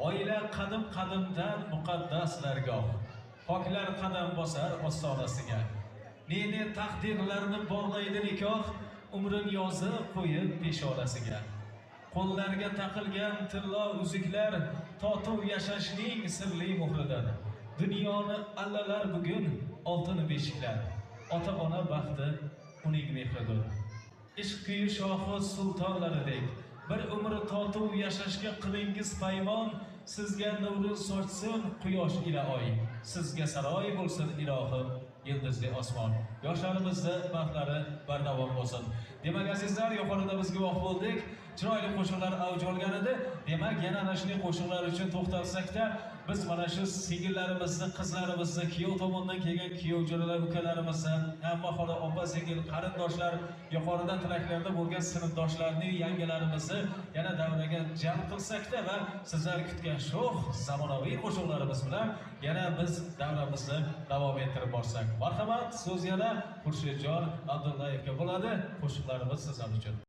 Oila qadim-qadimdan muqaddas dargoh. Poklar qadam bosar ostonasiga. Ne taqdirlarni bog'laydi nikoh, umrin yozib qo'yib peshonasiga. Qo'llarga taqilgan tillo uzuklar totuv yashashning sirli muhridir. Dunyoni allalar bugun oltin beshiklar. Ota-ona baxti uning mehridir. Ishq kuyi shohi sultonlaridek bir umr totuv yashashga qilingiz paymon, sizga nuri sochsin quyosh ila oy, sizga saroy bo'lsin ilohim yıldızlı osmon. Yoshlarimizni baxtlari bardavom bo'lsin. Demak azizlar, yuqorida biz guvoh bo'ldik. Chiroyli qo'shiqlar avj olgan edi. Demak, yana ana shunday qo'shiqlar uchun to'xtalsak-da, biz mana shu singillarimizni, qizlarimizni, kuyov tomonidan kelgan kuyovjo'ralar, ukalarimizni, hamma xola, opa, singil, qarindoshlar, yuqorida tilaklarda bo'lgan sinfdoshlarning yangilarimizni yana davraga jalb qilsak-da va sizlar kutgan sho'x zamonaviy qo'shiqlarimiz bilan yana biz davramizni davom ettirib borsak. Marhamat, so'z yana Xurshidjon Abdullayevga bo'ladi. Qo'shiqlarimiz sizlar uchun.